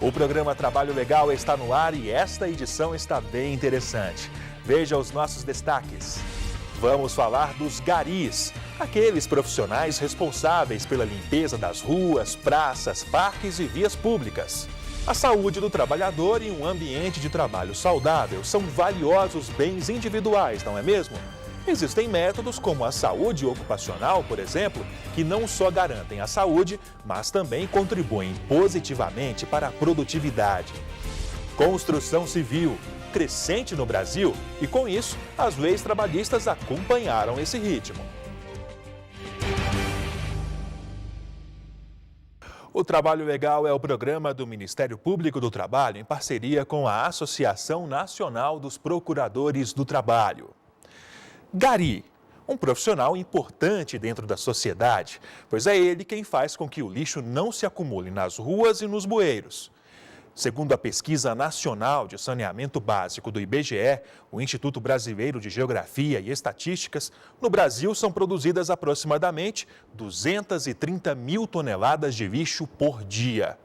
O programa Trabalho Legal está no ar e esta edição está bem interessante. Veja os nossos destaques. Vamos falar dos garis, aqueles profissionais responsáveis pela limpeza das ruas, praças, parques e vias públicas. A saúde do trabalhador e um ambiente de trabalho saudável são valiosos bens individuais, não é mesmo? Existem métodos como a saúde ocupacional, por exemplo, que não só garantem a saúde, mas também contribuem positivamente para a produtividade. Construção civil, crescente no Brasil, e com isso, as leis trabalhistas acompanharam esse ritmo. O Trabalho Legal é o programa do Ministério Público do Trabalho em parceria com a Associação Nacional dos Procuradores do Trabalho. Gari, um profissional importante dentro da sociedade, pois é ele quem faz com que o lixo não se acumule nas ruas e nos bueiros. Segundo a Pesquisa Nacional de Saneamento Básico do IBGE, o Instituto Brasileiro de Geografia e Estatísticas, no Brasil são produzidas aproximadamente 230 mil toneladas de lixo por dia.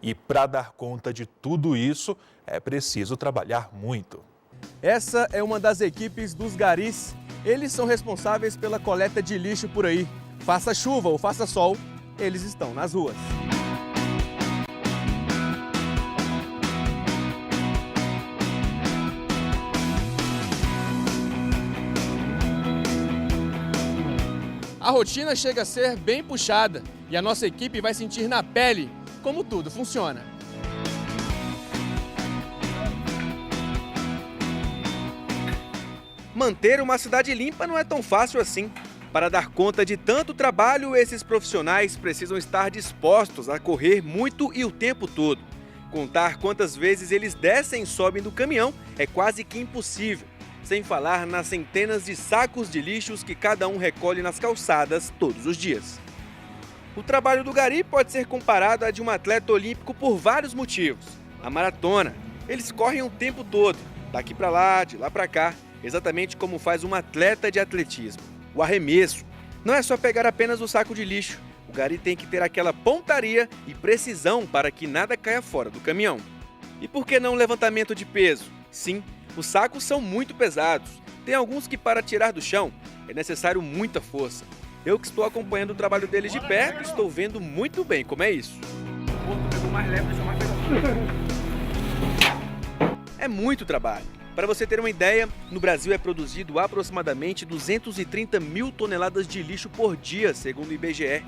E para dar conta de tudo isso, é preciso trabalhar muito. Essa é uma das equipes dos garis. Eles são responsáveis pela coleta de lixo por aí. Faça chuva ou faça sol, eles estão nas ruas. A rotina chega a ser bem puxada e a nossa equipe vai sentir na pele como tudo funciona. Manter uma cidade limpa não é tão fácil assim. Para dar conta de tanto trabalho, esses profissionais precisam estar dispostos a correr muito e o tempo todo. Contar quantas vezes eles descem e sobem do caminhão é quase que impossível. Sem falar nas centenas de sacos de lixos que cada um recolhe nas calçadas todos os dias. O trabalho do gari pode ser comparado a de um atleta olímpico por vários motivos. A maratona, eles correm o tempo todo, daqui para lá, de lá para cá, exatamente como faz um atleta de atletismo. O arremesso não é só pegar apenas o saco de lixo. O gari tem que ter aquela pontaria e precisão para que nada caia fora do caminhão. E por que não levantamento de peso? Sim, os sacos são muito pesados. Tem alguns que para tirar do chão é necessário muita força. Eu que estou acompanhando o trabalho deles de perto, estou vendo muito bem como é isso. É muito trabalho. Para você ter uma ideia, no Brasil é produzido aproximadamente 230 mil toneladas de lixo por dia, segundo o IBGE.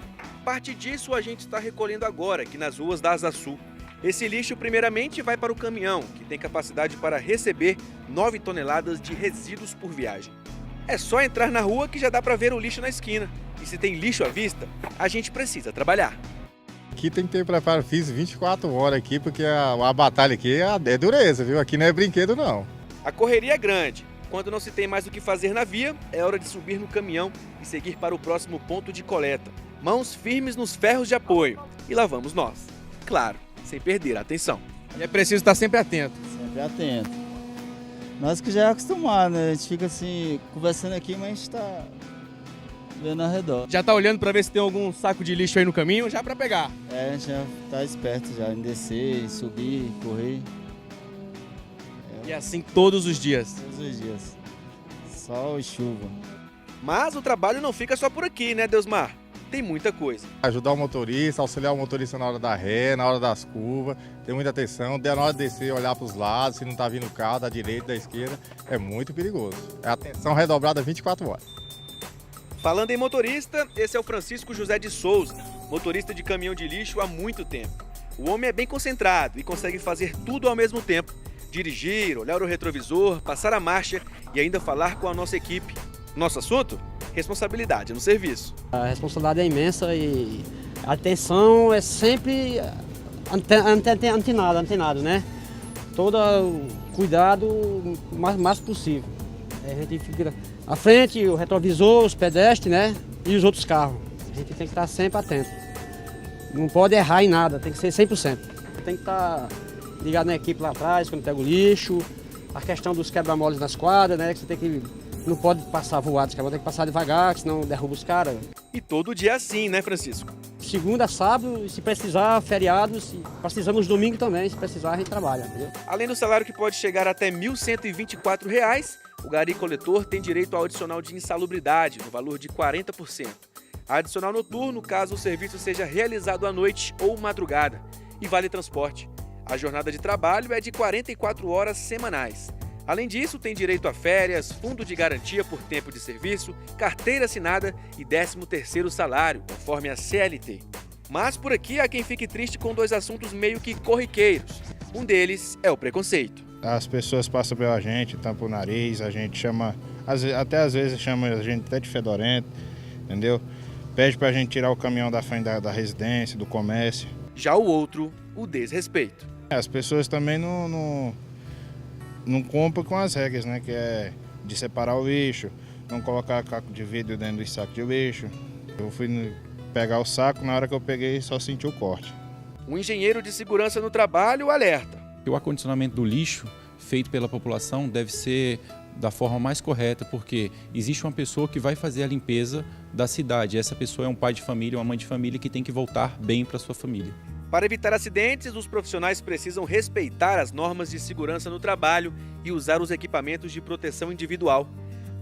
Parte disso a gente está recolhendo agora, aqui nas ruas da Asa Sul. Esse lixo primeiramente vai para o caminhão, que tem capacidade para receber 9 toneladas de resíduos por viagem. É só entrar na rua que já dá para ver o lixo na esquina. E se tem lixo à vista, a gente precisa trabalhar. Aqui tem que ter preparo físico 24 horas aqui, porque a batalha aqui é dureza, viu? Aqui não é brinquedo não. A correria é grande. Quando não se tem mais o que fazer na via, é hora de subir no caminhão e seguir para o próximo ponto de coleta. Mãos firmes nos ferros de apoio. E lá vamos nós. Claro, sem perder a atenção. E é preciso estar sempre atento. Sempre atento. Nós que já é acostumado, né? A gente fica assim, conversando aqui, mas a gente está vendo ao redor. Já está olhando para ver se tem algum saco de lixo aí no caminho, já para pegar. É, a gente já está esperto já em descer, subir, correr. E assim todos os dias. Todos os dias. Sol e chuva. Mas o trabalho não fica só por aqui, né, Deusmar? Tem muita coisa. Ajudar o motorista, auxiliar o motorista na hora da ré, na hora das curvas, ter muita atenção, na hora de descer, olhar para os lados, se não está vindo o carro, da direita, da esquerda, é muito perigoso. É atenção redobrada 24 horas. Falando em motorista, esse é o Francisco José de Souza, motorista de caminhão de lixo há muito tempo. O homem é bem concentrado e consegue fazer tudo ao mesmo tempo. Dirigir, olhar o retrovisor, passar a marcha e ainda falar com a nossa equipe. Nosso assunto? Responsabilidade no serviço. A responsabilidade é imensa e a atenção é sempre antenado, né? Todo cuidado o mais possível. A gente fica à frente, o retrovisor, os pedestres, né? E os outros carros. A gente tem que estar sempre atento. Não pode errar em nada, tem que ser 100%. Tem que estar ligado na equipe lá atrás, quando pega o lixo. A questão dos quebra-moles nas quadras, né? Que você tem que não pode passar voado, tem que passar devagar, senão derruba os caras. E todo dia é assim, né, Francisco? Segunda, sábado, se precisar, feriados, se precisamos domingo também, se precisar a gente trabalha, entendeu? Além do salário que pode chegar até R$ 1.124, o gari coletor tem direito ao adicional de insalubridade, no valor de 40%. Adicional noturno, caso o serviço seja realizado à noite ou madrugada. E vale transporte. A jornada de trabalho é de 44 horas semanais. Além disso, tem direito a férias, fundo de garantia por tempo de serviço, carteira assinada e 13º salário, conforme a CLT. Mas por aqui há quem fique triste com dois assuntos meio que corriqueiros. Um deles é o preconceito. As pessoas passam pela gente, tampam o nariz, a gente chama, até às vezes chama a gente até de fedorento, entendeu? Pede pra gente tirar o caminhão da frente da residência, do comércio. Já o outro, o desrespeito. As pessoas também não cumprem com as regras, né? Que é de separar o lixo, não colocar caco de vidro dentro do saco de lixo. Eu fui pegar o saco, na hora que eu peguei só senti o corte. Um engenheiro de segurança no trabalho alerta. O acondicionamento do lixo feito pela população deve ser da forma mais correta, porque existe uma pessoa que vai fazer a limpeza da cidade. Essa pessoa é um pai de família, uma mãe de família que tem que voltar bem para sua família. Para evitar acidentes, os profissionais precisam respeitar as normas de segurança no trabalho e usar os equipamentos de proteção individual.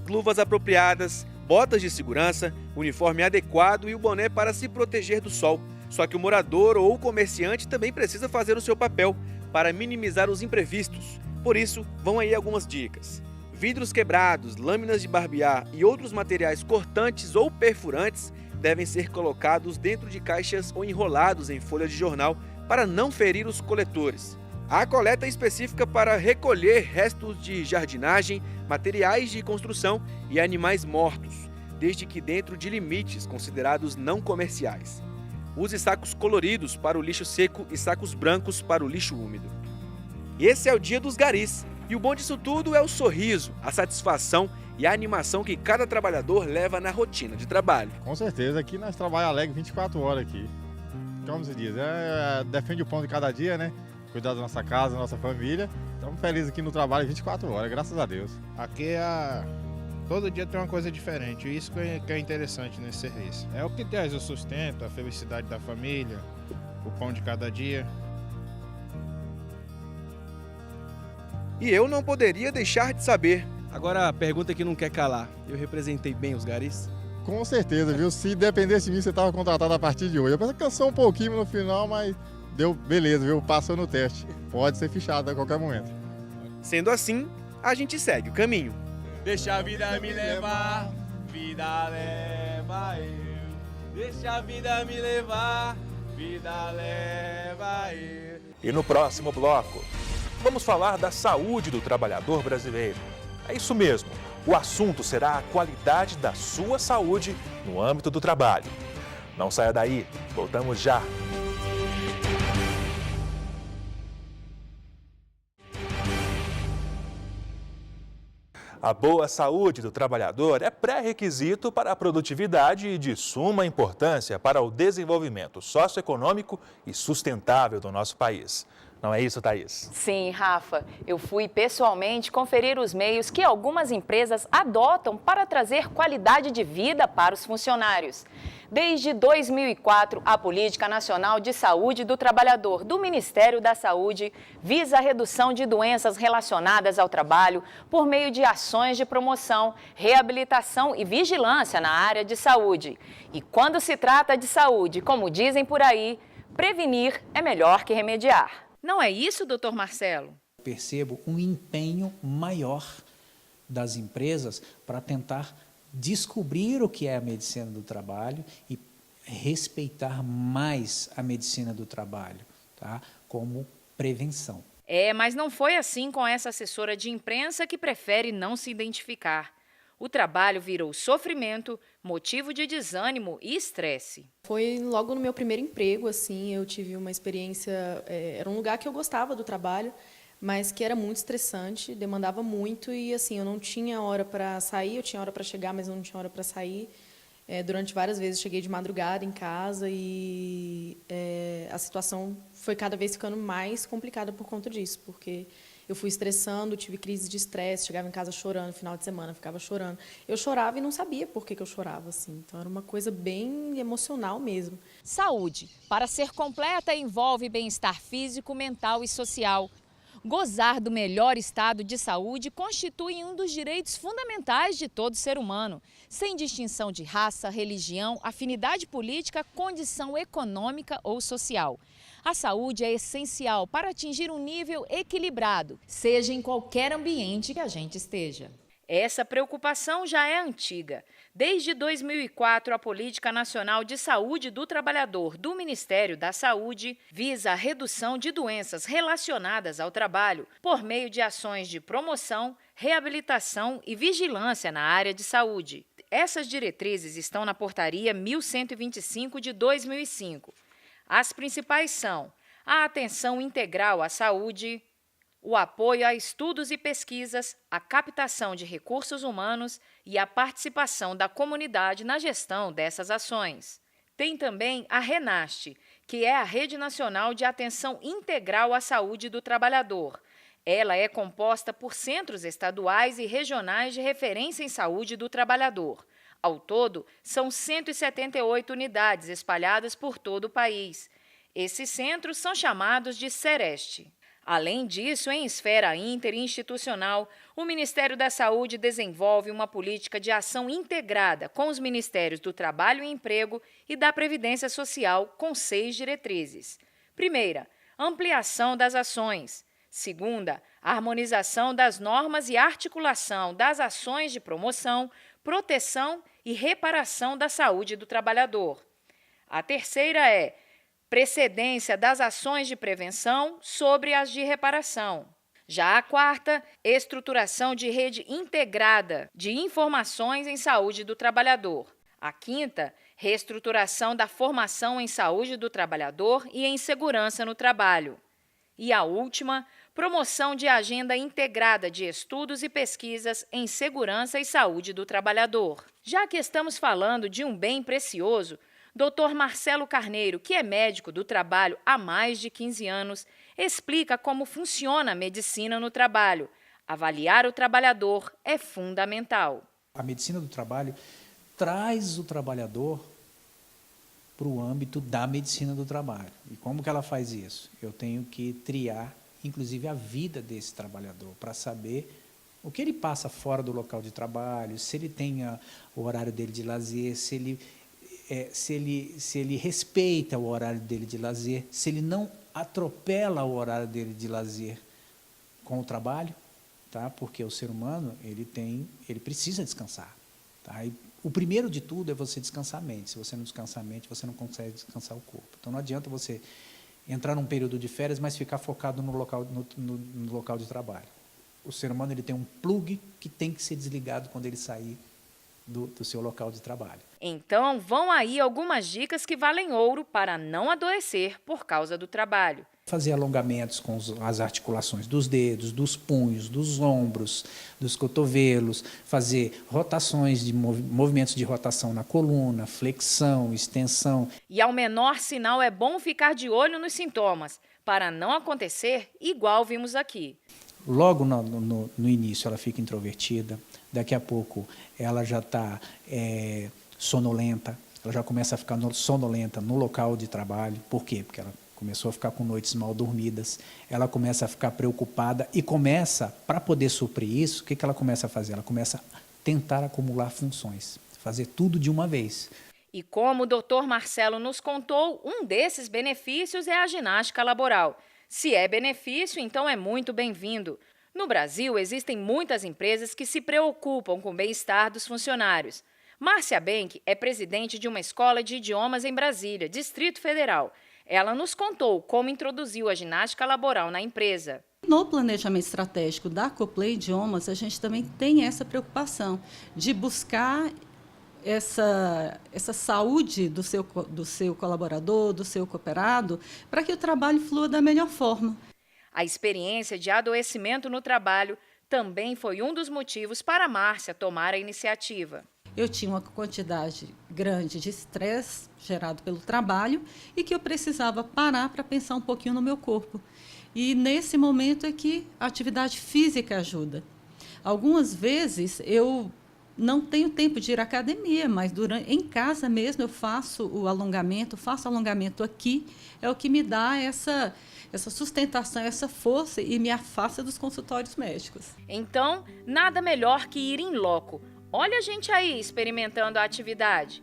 Luvas apropriadas, botas de segurança, uniforme adequado e o boné para se proteger do sol. Só que o morador ou o comerciante também precisa fazer o seu papel para minimizar os imprevistos. Por isso, vão aí algumas dicas. Vidros quebrados, lâminas de barbear e outros materiais cortantes ou perfurantes devem ser colocados dentro de caixas ou enrolados em folha de jornal para não ferir os coletores. Há coleta específica para recolher restos de jardinagem, materiais de construção e animais mortos, desde que dentro de limites considerados não comerciais. Use sacos coloridos para o lixo seco e sacos brancos para o lixo úmido. Esse é o Dia dos Garis. E o bom disso tudo é o sorriso, a satisfação e a animação que cada trabalhador leva na rotina de trabalho. Com certeza, aqui nós trabalhamos alegre 24 horas aqui. Como se diz, defende o pão de cada dia, né? Cuidar da nossa casa, da nossa família. Estamos felizes aqui no trabalho 24 horas, graças a Deus. Aqui todo dia tem uma coisa diferente, isso que é interessante nesse serviço. É o que traz o sustento, a felicidade da família, o pão de cada dia. E eu não poderia deixar de saber. Agora a pergunta que não quer calar, eu representei bem os garis? Com certeza, viu? Se dependesse de mim, você estava contratado a partir de hoje. Eu pensei que cansou um pouquinho no final, mas deu beleza, viu? Passou no teste. Pode ser fichado a qualquer momento. Sendo assim, a gente segue o caminho. Deixa a vida me levar, vida leva eu. Deixa a vida me levar, vida leva eu. E no próximo bloco, vamos falar da saúde do trabalhador brasileiro. É isso mesmo, o assunto será a qualidade da sua saúde no âmbito do trabalho. Não saia daí, voltamos já. A boa saúde do trabalhador é pré-requisito para a produtividade e de suma importância para o desenvolvimento socioeconômico e sustentável do nosso país. Não é isso, Thaís? Sim, Rafa. Eu fui pessoalmente conferir os meios que algumas empresas adotam para trazer qualidade de vida para os funcionários. Desde 2004, a Política Nacional de Saúde do Trabalhador do Ministério da Saúde visa a redução de doenças relacionadas ao trabalho por meio de ações de promoção, reabilitação e vigilância na área de saúde. E quando se trata de saúde, como dizem por aí, prevenir é melhor que remediar. Não é isso, doutor Marcelo? Percebo um empenho maior das empresas para tentar descobrir o que é a medicina do trabalho e respeitar mais a medicina do trabalho, tá? Como prevenção. Mas não foi assim com essa assessora de imprensa que prefere não se identificar. O trabalho virou sofrimento, motivo de desânimo e estresse. Foi logo no meu primeiro emprego, assim, eu tive uma experiência, era um lugar que eu gostava do trabalho, mas que era muito estressante, demandava muito e, assim, eu não tinha hora para sair, eu tinha hora para chegar, mas eu não tinha hora para sair. Durante várias vezes cheguei de madrugada em casa e a situação foi cada vez ficando mais complicada por conta disso, porque eu fui estressando, tive crise de estresse, chegava em casa chorando, no final de semana ficava chorando. Eu chorava e não sabia por que eu chorava assim. Então era uma coisa bem emocional mesmo. Saúde, para ser completa, envolve bem-estar físico, mental e social. Gozar do melhor estado de saúde constitui um dos direitos fundamentais de todo ser humano, sem distinção de raça, religião, afinidade política, condição econômica ou social. A saúde é essencial para atingir um nível equilibrado, seja em qualquer ambiente que a gente esteja. Essa preocupação já é antiga. Desde 2004, a Política Nacional de Saúde do Trabalhador do Ministério da Saúde visa a redução de doenças relacionadas ao trabalho por meio de ações de promoção, reabilitação e vigilância na área de saúde. Essas diretrizes estão na Portaria 1125 de 2005. As principais são a atenção integral à saúde, o apoio a estudos e pesquisas, a captação de recursos humanos e a participação da comunidade na gestão dessas ações. Tem também a RENAST, que é a Rede Nacional de Atenção Integral à Saúde do Trabalhador. Ela é composta por centros estaduais e regionais de referência em saúde do trabalhador. Ao todo, são 178 unidades espalhadas por todo o país. Esses centros são chamados de CEREST. Além disso, em esfera interinstitucional, o Ministério da Saúde desenvolve uma política de ação integrada com os Ministérios do Trabalho e Emprego e da Previdência Social, com 6 diretrizes. Primeira, ampliação das ações. Segunda, harmonização das normas e articulação das ações de promoção, proteção e reparação da saúde do trabalhador. A terceira é precedência das ações de prevenção sobre as de reparação. Já a quarta, estruturação de rede integrada de informações em saúde do trabalhador. A quinta, reestruturação da formação em saúde do trabalhador e em segurança no trabalho. E a última, promoção de agenda integrada de estudos e pesquisas em segurança e saúde do trabalhador. Já que estamos falando de um bem precioso, Dr. Marcelo Carneiro, que é médico do trabalho há mais de 15 anos, explica como funciona a medicina no trabalho. Avaliar o trabalhador é fundamental. A medicina do trabalho traz o trabalhador para o âmbito da medicina do trabalho. E como que ela faz isso? Eu tenho que triar, inclusive, a vida desse trabalhador, para saber o que ele passa fora do local de trabalho, se ele tem o horário dele de lazer, se ele respeita o horário dele de lazer, se ele não atropela o horário dele de lazer com o trabalho, tá? Porque o ser humano ele precisa descansar. Tá? E o primeiro de tudo é você descansar a mente. Se você não descansar a mente, você não consegue descansar o corpo. Então não adianta você entrar num período de férias, mas ficar focado no local de trabalho. O ser humano ele tem um plug que tem que ser desligado quando ele sair do seu local de trabalho. Então, vão aí algumas dicas que valem ouro para não adoecer por causa do trabalho. Fazer alongamentos com as articulações dos dedos, dos punhos, dos ombros, dos cotovelos, fazer rotações de movimentos de rotação na coluna, flexão, extensão. E ao menor sinal é bom ficar de olho nos sintomas, para não acontecer igual vimos aqui. Logo no início ela fica introvertida, daqui a pouco ela já está sonolenta, ela já começa a ficar sonolenta no local de trabalho. Por quê? Porque ela começou a ficar com noites mal dormidas, ela começa a ficar preocupada e começa, para poder suprir isso, o que ela começa a fazer? Ela começa a tentar acumular funções, fazer tudo de uma vez. E como o Dr. Marcelo nos contou, um desses benefícios é a ginástica laboral. Se é benefício, então é muito bem-vindo. No Brasil, existem muitas empresas que se preocupam com o bem-estar dos funcionários. Márcia Benck é presidente de uma escola de idiomas em Brasília, Distrito Federal. Ela nos contou como introduziu a ginástica laboral na empresa. No planejamento estratégico da Coplay Idiomas, a gente também tem essa preocupação de buscar essa saúde do seu colaborador, do seu cooperado, para que o trabalho flua da melhor forma. A experiência de adoecimento no trabalho também foi um dos motivos para a Márcia tomar a iniciativa. Eu tinha uma quantidade grande de estresse gerado pelo trabalho e que eu precisava parar para pensar um pouquinho no meu corpo. E nesse momento é que a atividade física ajuda. Algumas vezes eu não tenho tempo de ir à academia, mas em casa mesmo eu faço alongamento aqui, é o que me dá essa sustentação, essa força e me afasta dos consultórios médicos. Então, nada melhor que ir em loco. Olha a gente aí experimentando a atividade.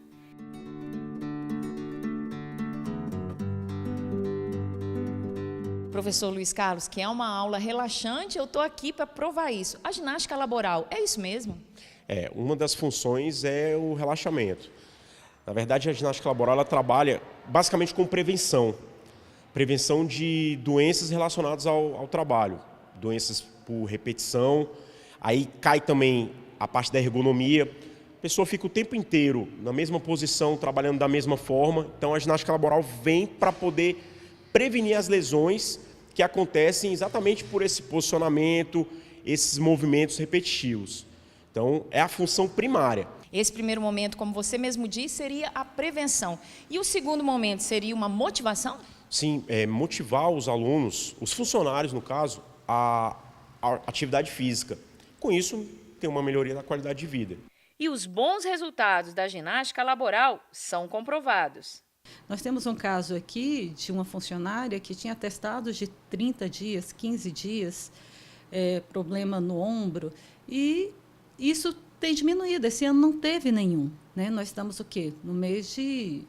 Professor Luiz Carlos, que é uma aula relaxante, eu estou aqui para provar isso. A ginástica laboral, é isso mesmo? Uma das funções é o relaxamento. Na verdade, a ginástica laboral ela trabalha basicamente com prevenção. Prevenção de doenças relacionadas ao trabalho. Doenças por repetição. Aí cai também a parte da ergonomia. A pessoa fica o tempo inteiro na mesma posição, trabalhando da mesma forma. Então, a ginástica laboral vem para poder prevenir as lesões que acontecem exatamente por esse posicionamento, esses movimentos repetitivos. Então, é a função primária. Esse primeiro momento, como você mesmo disse, seria a prevenção. E o segundo momento seria uma motivação? Sim, motivar os alunos, os funcionários, no caso, a atividade física. Com isso, tem uma melhoria da qualidade de vida. E os bons resultados da ginástica laboral são comprovados. Nós temos um caso aqui de uma funcionária que tinha atestados de 30 dias, 15 dias, problema no ombro, e isso tem diminuído. Esse ano não teve nenhum, né? Nós estamos o quê? No mês de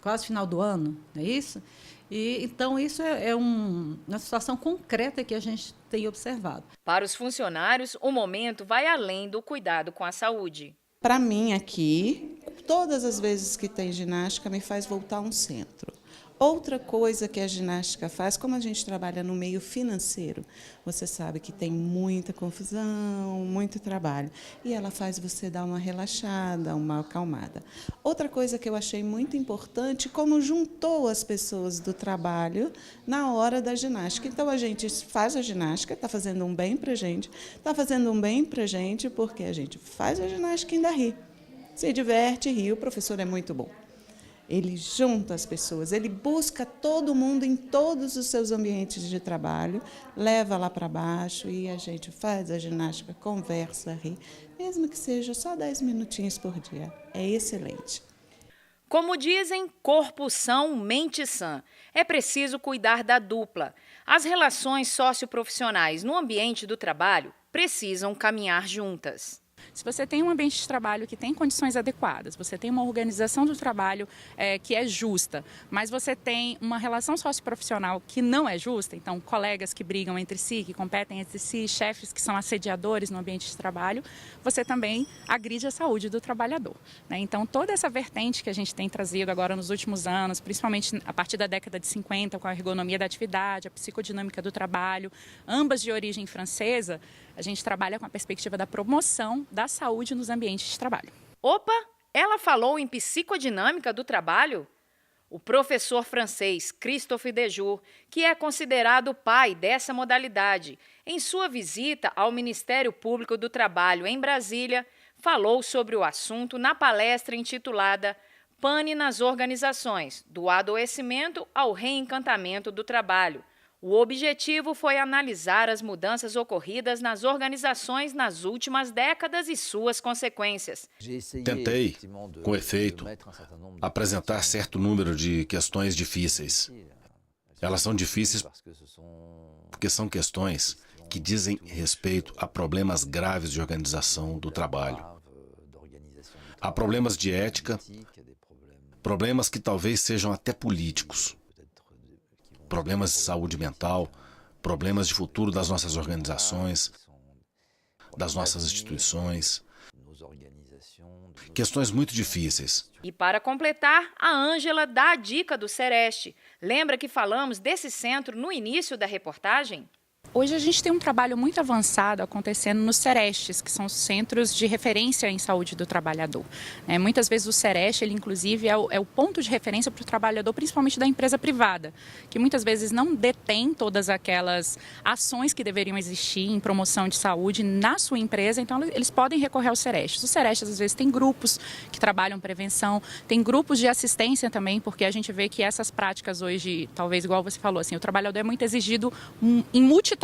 quase final do ano, não é isso? E, então, isso é uma situação concreta que a gente tem observado. Para os funcionários, o momento vai além do cuidado com a saúde. Para mim, aqui, todas as vezes que tem ginástica, me faz voltar a um centro. Outra coisa que a ginástica faz, como a gente trabalha no meio financeiro, você sabe que tem muita confusão, muito trabalho, e ela faz você dar uma relaxada, uma acalmada. Outra coisa que eu achei muito importante, como juntou as pessoas do trabalho na hora da ginástica. Então, a gente faz a ginástica, está fazendo um bem para a gente, porque a gente faz a ginástica e ainda ri. Se diverte, ri, o professor é muito bom. Ele junta as pessoas, ele busca todo mundo em todos os seus ambientes de trabalho, leva lá para baixo e a gente faz a ginástica, conversa, ri, mesmo que seja só 10 minutinhos por dia. É excelente. Como dizem, corpo são, mente sã. É preciso cuidar da dupla. As relações socioprofissionais no ambiente do trabalho precisam caminhar juntas. Se você tem um ambiente de trabalho que tem condições adequadas, você tem uma organização do trabalho que é justa, mas você tem uma relação socioprofissional que não é justa, então colegas que brigam entre si, que competem entre si, chefes que são assediadores no ambiente de trabalho, você também agride a saúde do trabalhador, né? Então toda essa vertente que a gente tem trazido agora nos últimos anos, principalmente a partir da década de 50, com a ergonomia da atividade, a psicodinâmica do trabalho, ambas de origem francesa, a gente trabalha com a perspectiva da promoção da saúde nos ambientes de trabalho. Opa, ela falou em psicodinâmica do trabalho? O professor francês Christophe Dejour, que é considerado o pai dessa modalidade, em sua visita ao Ministério Público do Trabalho em Brasília, falou sobre o assunto na palestra intitulada Pane nas Organizações, do Adoecimento ao Reencantamento do Trabalho. O objetivo foi analisar as mudanças ocorridas nas organizações nas últimas décadas e suas consequências. Tentei, com efeito, apresentar certo número de questões difíceis. Elas são difíceis porque são questões que dizem respeito a problemas graves de organização do trabalho. Há problemas de ética, problemas que talvez sejam até políticos. Problemas de saúde mental, problemas de futuro das nossas organizações, das nossas instituições. Questões muito difíceis. E para completar, a Ângela dá a dica do Sereste. Lembra que falamos desse centro no início da reportagem? Hoje a gente tem um trabalho muito avançado acontecendo nos CERESTs, que são os Centros de Referência em Saúde do Trabalhador. Muitas vezes o CEREST, ele inclusive é o ponto de referência para o trabalhador, principalmente da empresa privada, que muitas vezes não detém todas aquelas ações que deveriam existir em promoção de saúde na sua empresa, então eles podem recorrer aos CERESTs. Os CERESTs às vezes têm grupos que trabalham prevenção, tem grupos de assistência também, porque a gente vê que essas práticas hoje, talvez igual você falou, assim, o trabalhador é muito exigido em multitarefas.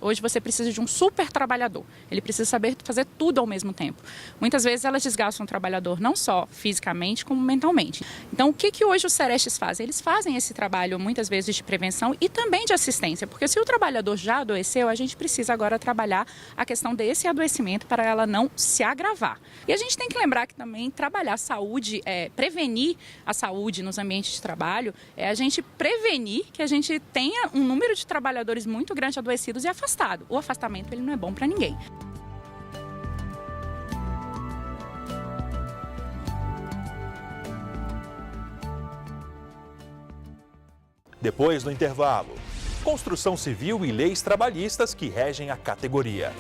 Hoje você precisa de um super trabalhador, ele precisa saber fazer tudo ao mesmo tempo. Muitas vezes elas desgastam o trabalhador não só fisicamente, como mentalmente. Então o que hoje os CERESTs fazem? Eles fazem esse trabalho muitas vezes de prevenção e também de assistência, porque se o trabalhador já adoeceu, a gente precisa agora trabalhar a questão desse adoecimento para ela não se agravar. E a gente tem que lembrar que também trabalhar a saúde, prevenir a saúde nos ambientes de trabalho, é a gente prevenir que a gente tenha um número de trabalhadores muito grande adoecidos e afastado. O afastamento ele não é bom para ninguém. Depois do intervalo, construção civil e leis trabalhistas que regem a categoria.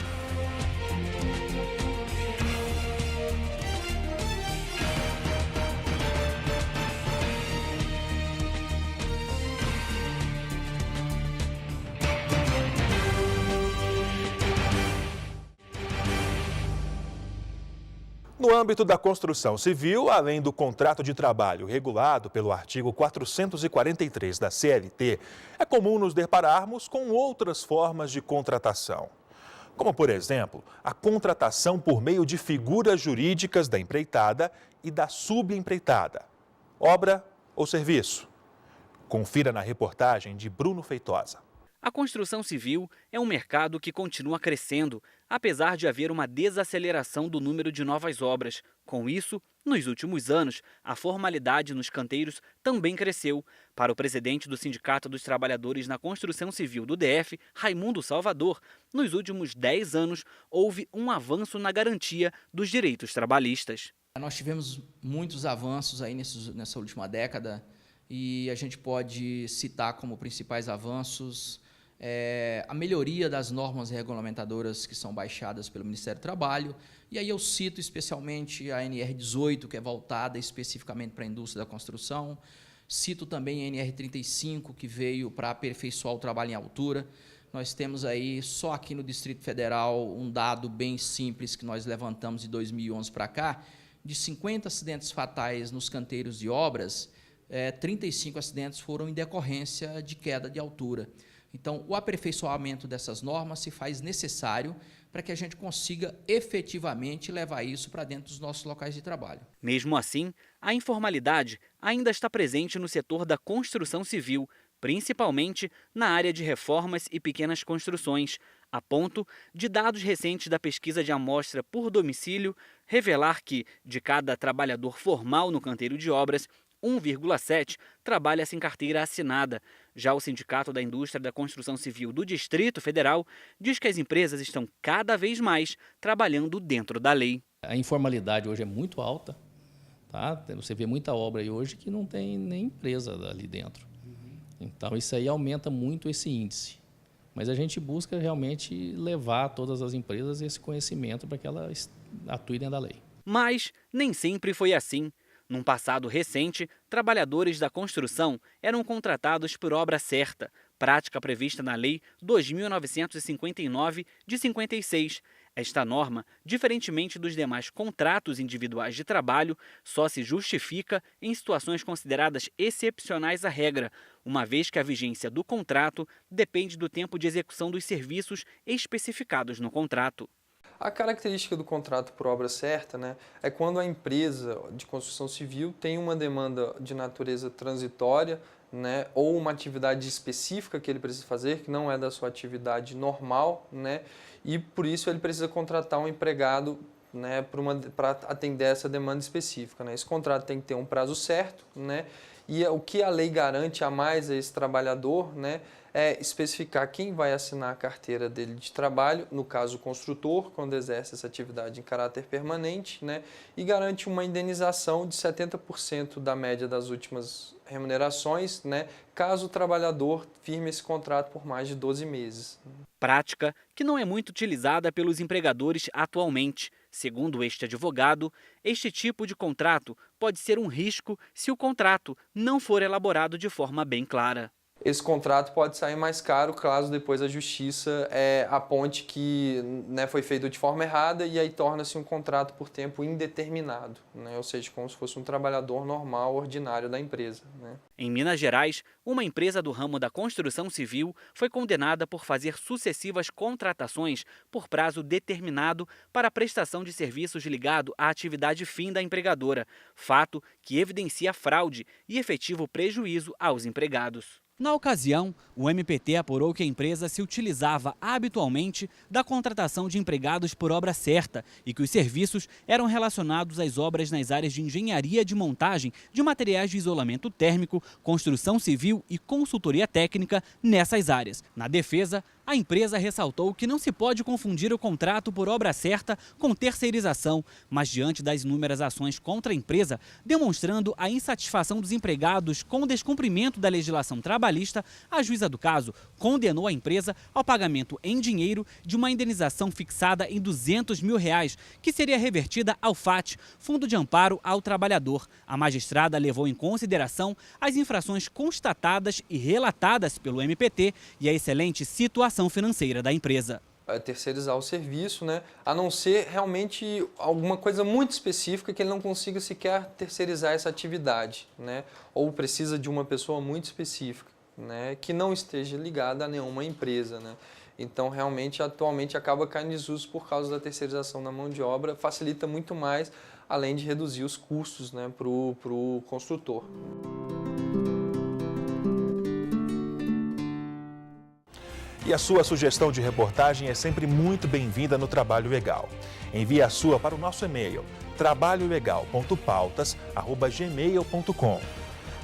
No âmbito da construção civil, além do contrato de trabalho regulado pelo artigo 443 da CLT, é comum nos depararmos com outras formas de contratação. Como, por exemplo, a contratação por meio de figuras jurídicas da empreitada e da subempreitada. Obra ou serviço? Confira na reportagem de Bruno Feitosa. A construção civil é um mercado que continua crescendo, apesar de haver uma desaceleração do número de novas obras. Com isso, nos últimos anos, a formalidade nos canteiros também cresceu. Para o presidente do Sindicato dos Trabalhadores na Construção Civil do DF, Raimundo Salvador, nos últimos 10 anos houve um avanço na garantia dos direitos trabalhistas. Nós tivemos muitos avanços aí nessa última década e a gente pode citar como principais avanços a melhoria das normas regulamentadoras que são baixadas pelo Ministério do Trabalho, e aí eu cito especialmente a NR18, que é voltada especificamente para a indústria da construção, cito também a NR35, que veio para aperfeiçoar o trabalho em altura. Nós temos aí, só aqui no Distrito Federal, um dado bem simples que nós levantamos de 2011 para cá, de 50 acidentes fatais nos canteiros de obras, 35 acidentes foram em decorrência de queda de altura. Então, o aperfeiçoamento dessas normas se faz necessário para que a gente consiga efetivamente levar isso para dentro dos nossos locais de trabalho. Mesmo assim, a informalidade ainda está presente no setor da construção civil, principalmente na área de reformas e pequenas construções, a ponto de dados recentes da pesquisa de amostra por domicílio revelar que, de cada trabalhador formal no canteiro de obras, 1,7 trabalha sem carteira assinada. Já o Sindicato da Indústria da Construção Civil do Distrito Federal diz que as empresas estão cada vez mais trabalhando dentro da lei. A informalidade hoje é muito alta, tá? Você vê muita obra aí hoje que não tem nem empresa ali dentro. Então isso aí aumenta muito esse índice. Mas a gente busca realmente levar a todas as empresas esse conhecimento para que elas atuem dentro da lei. Mas nem sempre foi assim. Num passado recente, trabalhadores da construção eram contratados por obra certa, prática prevista na Lei 2.959 de 56. Esta norma, diferentemente dos demais contratos individuais de trabalho, só se justifica em situações consideradas excepcionais à regra, uma vez que a vigência do contrato depende do tempo de execução dos serviços especificados no contrato. A característica do contrato por obra certa, é quando a empresa de construção civil tem uma demanda de natureza transitória, ou uma atividade específica que ele precisa fazer, que não é da sua atividade normal, e por isso ele precisa contratar um empregado para atender essa demanda específica. Esse contrato tem que ter um prazo certo, E o que a lei garante a mais a esse trabalhador, né, é especificar quem vai assinar a carteira dele de trabalho, no caso o construtor, quando exerce essa atividade em caráter permanente, né, e garante uma indenização de 70% da média das últimas remunerações, né, caso o trabalhador firme esse contrato por mais de 12 meses. Prática que não é muito utilizada pelos empregadores atualmente. Segundo este advogado, este tipo de contrato pode ser um risco se o contrato não for elaborado de forma bem clara. Esse contrato pode sair mais caro caso depois a justiça aponte que, né, foi feito de forma errada e aí torna-se um contrato por tempo indeterminado, né? Ou seja, como se fosse um trabalhador normal, ordinário da empresa, né? Em Minas Gerais, uma empresa do ramo da construção civil foi condenada por fazer sucessivas contratações por prazo determinado para a prestação de serviços ligado à atividade fim da empregadora, fato que evidencia fraude e efetivo prejuízo aos empregados. Na ocasião, o MPT apurou que a empresa se utilizava habitualmente da contratação de empregados por obra certa e que os serviços eram relacionados às obras nas áreas de engenharia de montagem de materiais de isolamento térmico, construção civil e consultoria técnica nessas áreas. Na defesa, a empresa ressaltou que não se pode confundir o contrato por obra certa com terceirização, mas diante das inúmeras ações contra a empresa, demonstrando a insatisfação dos empregados com o descumprimento da legislação trabalhista, a juíza do caso condenou a empresa ao pagamento em dinheiro de uma indenização fixada em R$200 mil, que seria revertida ao FAT, Fundo de Amparo ao Trabalhador. A magistrada levou em consideração as infrações constatadas e relatadas pelo MPT e a excelente situação financeira da empresa. Terceirizar o serviço, né? A não ser realmente alguma coisa muito específica que ele não consiga sequer terceirizar essa atividade, né? Ou precisa de uma pessoa muito específica, né? Que não esteja ligada a nenhuma empresa, né? Então, realmente, atualmente acaba caindo em desuso por causa da terceirização da mão de obra, facilita muito mais, além de reduzir os custos, né, para o construtor. E a sua sugestão de reportagem é sempre muito bem-vinda no Trabalho Legal. Envie a sua para o nosso e-mail trabalholegal.pautas@gmail.com.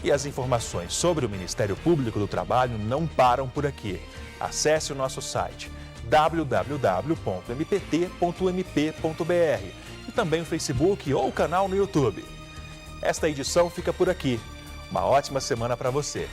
E as informações sobre o Ministério Público do Trabalho não param por aqui. Acesse o nosso site www.mpt.mp.br e também o Facebook ou o canal no YouTube. Esta edição fica por aqui. Uma ótima semana para você.